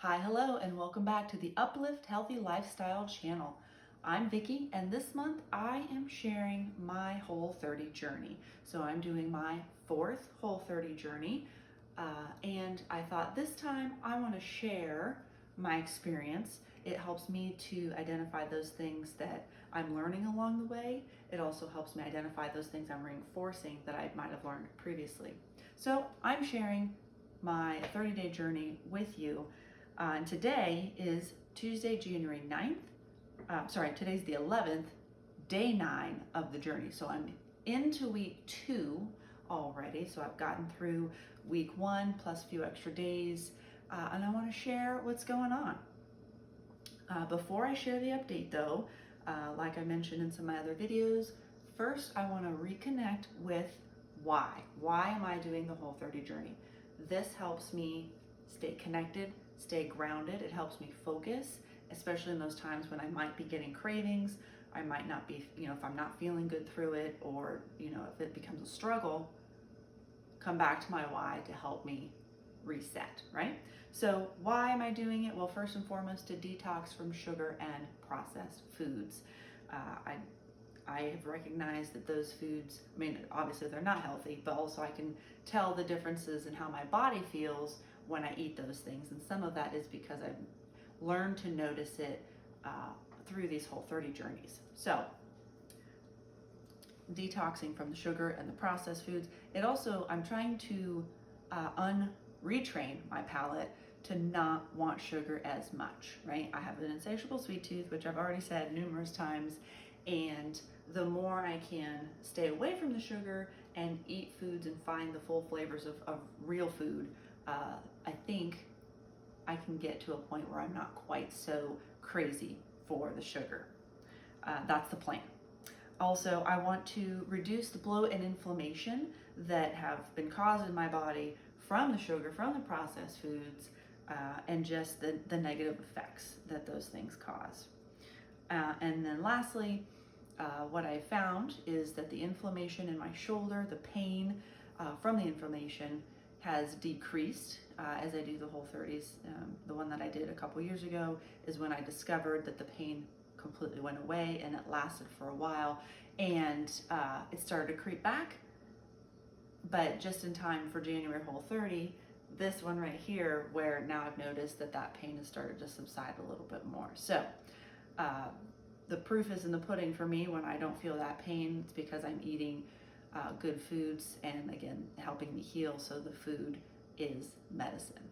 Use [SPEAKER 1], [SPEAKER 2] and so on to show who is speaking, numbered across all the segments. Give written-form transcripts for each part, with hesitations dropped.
[SPEAKER 1] Hi, hello, and welcome back to the UPLIFT Healthy Lifestyle channel. I'm Vicky, and this month I am sharing my Whole30 journey. So I'm doing my fourth Whole30 journey, and I thought this time I want to share my experience. It helps me to identify those things that I'm learning along the way. It also helps me identify those things I'm reinforcing that I might have learned previously. So I'm sharing my 30-day journey with you. And today is Tuesday, January 9th. Today's the 11th, day 9 of the journey. So I'm into week 2 already. So I've gotten through week 1 plus a few extra days. And I want to share what's going on. Before I share the update though, like I mentioned in some of my other videos, first I want to reconnect with why. Why am I doing the Whole30 journey? This helps me stay connected, stay grounded. It helps me focus, especially in those times when I might be getting cravings. I might not be, if I'm not feeling good through it, or, if it becomes a struggle, come back to my why to help me reset, right? So why am I doing it? Well, first and foremost, to detox from sugar and processed foods. I have recognized that those foods, obviously they're not healthy, but also I can tell the differences in how my body feels when I eat those things. And some of that is because I've learned to notice it through these Whole30 journeys. So detoxing from the sugar and the processed foods. I'm trying to retrain my palate to not want sugar as much, right? I have an insatiable sweet tooth, which I've already said numerous times, and the more I can stay away from the sugar and eat foods and find the full flavors of real food, I think I can get to a point where I'm not quite so crazy for the sugar. That's the plan. Also, I want to reduce the bloat and inflammation that have been caused in my body from the sugar, from the processed foods, and just the negative effects that those things cause. And then lastly, what I found is that the inflammation in my shoulder, the pain from the inflammation has decreased as I do the Whole30s. The one that I did a couple years ago is when I discovered that the pain completely went away, and it lasted for a while, and it started to creep back, but just in time for January Whole30, this one right here, where now I've noticed that pain has started to subside a little bit more. So the proof is in the pudding for me. When I don't feel that pain, it's because I'm eating good foods and, again, helping me heal. So the food is medicine.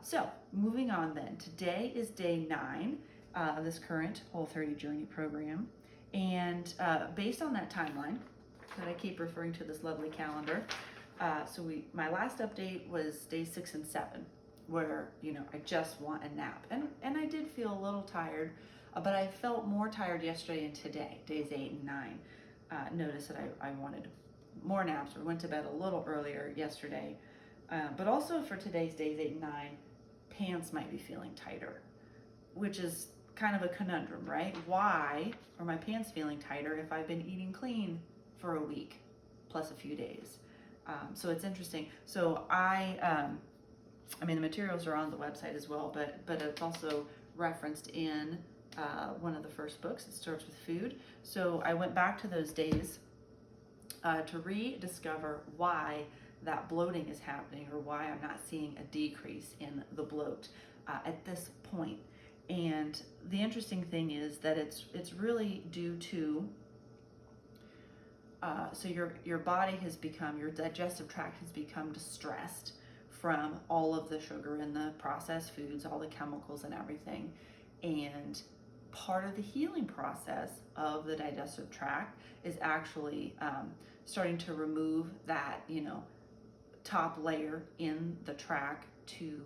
[SPEAKER 1] So moving on then, today is day 9 of this current Whole30 journey program. And based on that timeline that I keep referring to, this lovely calendar, my last update was day 6 and 7, where, I just want a nap. And I did feel a little tired, but I felt more tired yesterday and today, days 8 and 9. Noticed that I wanted more naps, or went to bed a little earlier yesterday. But also for today's days 8 and 9, pants might be feeling tighter, which is kind of a conundrum, right? Why are my pants feeling tighter if I've been eating clean for a week plus a few days? So it's interesting. So the materials are on the website as well, but it's also referenced in one of the first books. It starts with food. So I went back to those days to rediscover why that bloating is happening, or why I'm not seeing a decrease in the bloat at this point. And the interesting thing is that it's really due to so your body has become, your digestive tract has become distressed from all of the sugar and the processed foods, all the chemicals and everything. And part of the healing process of the digestive tract is actually starting to remove that, top layer in the tract to,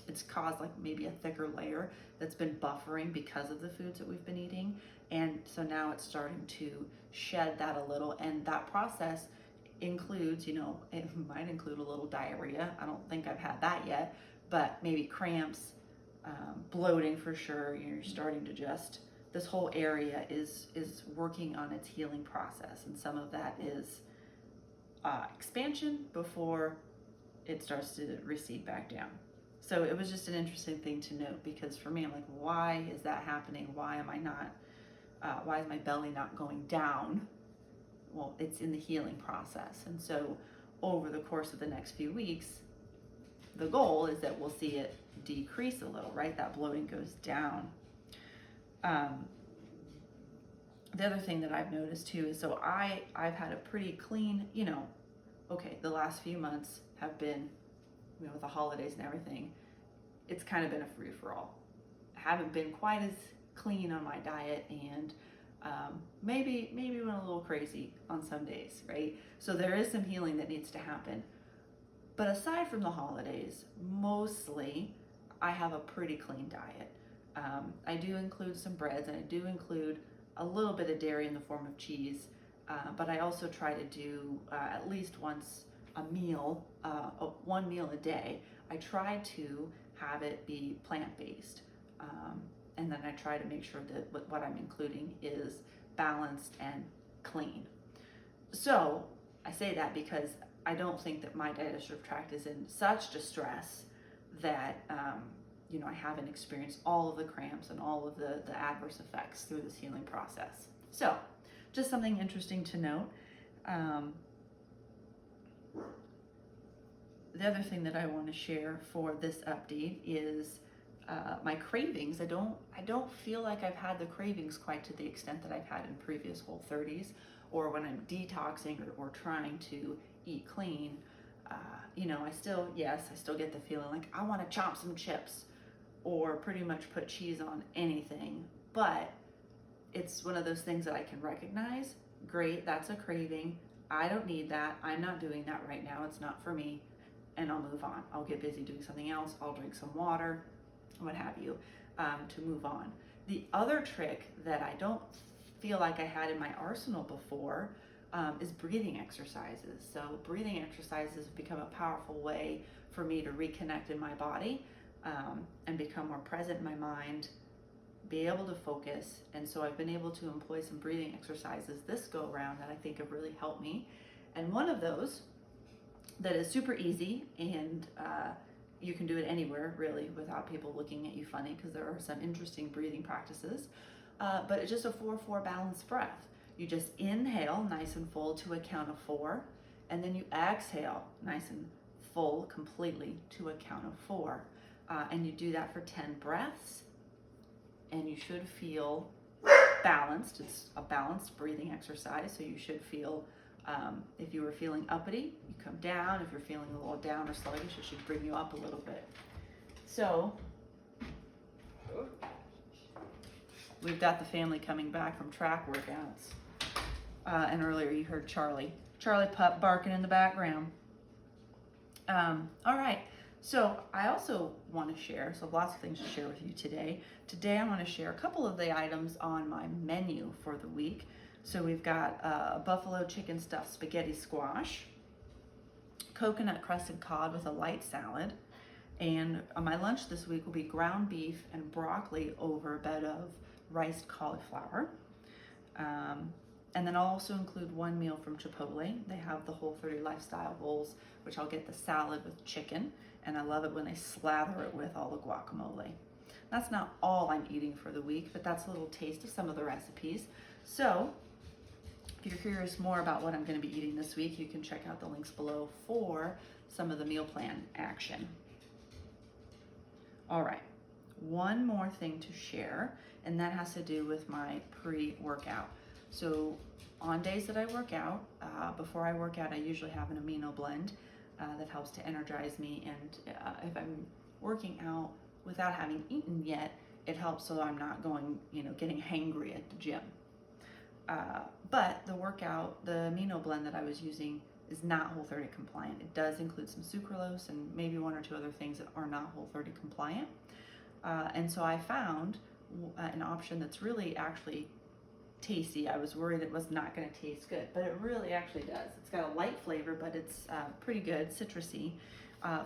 [SPEAKER 1] it's caused like maybe a thicker layer that's been buffering because of the foods that we've been eating. And so now it's starting to shed that a little, and that process includes, it might include a little diarrhea. I don't think I've had that yet, but maybe cramps, bloating for sure. You're starting to this whole area is working on its healing process, and some of that is expansion before it starts to recede back down. So it was just an interesting thing to note, because for me, I'm like, why is that happening? Why am I not, why is my belly not going down? Well, it's in the healing process. And so over the course of the next few weeks, the goal is that we'll see it decrease a little, right? That bloating goes down. The other thing that I've noticed too is, so I've had a pretty clean, okay, the last few months have been, with the holidays and everything, it's kind of been a free-for-all. I haven't been quite as clean on my diet, and maybe went a little crazy on some days, right? So there is some healing that needs to happen. But aside from the holidays, mostly I have a pretty clean diet. I do include some breads, and I do include a little bit of dairy in the form of cheese, but I also try to do at least once a meal, one meal a day. I try to have it be plant-based, and then I try to make sure that what I'm including is balanced and clean. So I say that because I don't think that my digestive tract is in such distress that I haven't experienced all of the cramps and all of the adverse effects through this healing process. So just something interesting to note. The other thing that I want to share for this update is my cravings. I don't feel like I've had the cravings quite to the extent that I've had in previous Whole30s, or when I'm detoxing or trying to eat clean. I still get the feeling like I want to chomp some chips or pretty much put cheese on anything, but it's one of those things that I can recognize. Great, that's a craving. I don't need that. I'm not doing that right now. It's not for me. And I'll move on. I'll get busy doing something else. I'll drink some water, what have you, to move on. The other trick that I don't feel like I had in my arsenal before is breathing exercises. So breathing exercises have become a powerful way for me to reconnect in my body, and become more present in my mind, be able to focus. And so I've been able to employ some breathing exercises this go around that I think have really helped me. And one of those that is super easy, and you can do it anywhere really without people looking at you funny, because there are some interesting breathing practices, but it's just a 4-4 balanced breath. You just inhale nice and full to a count of 4, and then you exhale nice and full completely to a count of 4. And you do that for 10 breaths, and you should feel balanced. It's a balanced breathing exercise, so you should feel, if you were feeling uppity, you come down. If you're feeling a little down or sluggish, it should bring you up a little bit. So we've got the family coming back from track workouts, and earlier you heard Charlie pup barking in the background. All right. So I also want to share, so lots of things to share with you today. Today I want to share a couple of the items on my menu for the week. So we've got buffalo chicken stuffed spaghetti squash, coconut crusted cod with a light salad, and my lunch this week will be ground beef and broccoli over a bed of riced cauliflower. And then I'll also include one meal from Chipotle. They have the Whole30 Lifestyle bowls, which I'll get the salad with chicken, and I love it when they slather it with all the guacamole. That's not all I'm eating for the week, but that's a little taste of some of the recipes. So if you're curious more about what I'm going to be eating this week, you can check out the links below for some of the meal plan action. All right, one more thing to share, and that has to do with my pre-workout. So on days that I work out, before I work out, I usually have an amino blend that helps to energize me. And if I'm working out without having eaten yet, it helps so I'm not going, getting hangry at the gym. But the amino blend that I was using is not Whole30 compliant. It does include some sucralose and maybe 1 or 2 other things that are not Whole30 compliant. And so I found an option that's really actually tasty. I was worried it was not going to taste good, but it really actually does. It's got a light flavor, but it's pretty good, citrusy,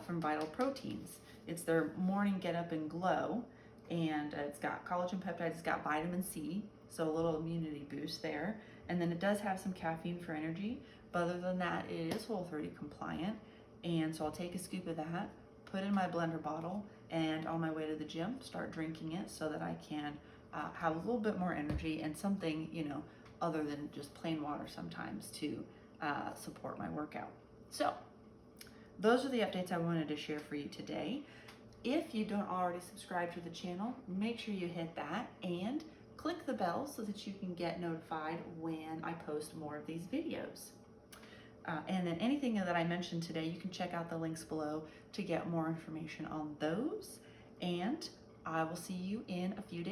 [SPEAKER 1] from Vital Proteins. It's their morning get up and glow, and it's got collagen peptides, it's got vitamin C, so a little immunity boost there. And then it does have some caffeine for energy, but other than that, it is Whole30 compliant. And so I'll take a scoop of that, put in my blender bottle, and on my way to the gym, start drinking it so that I can have a little bit more energy and something, other than just plain water sometimes to support my workout. So those are the updates I wanted to share for you today. If you don't already subscribe to the channel, make sure you hit that and click the bell so that you can get notified when I post more of these videos. And then anything that I mentioned today, you can check out the links below to get more information on those. And I will see you in a few days.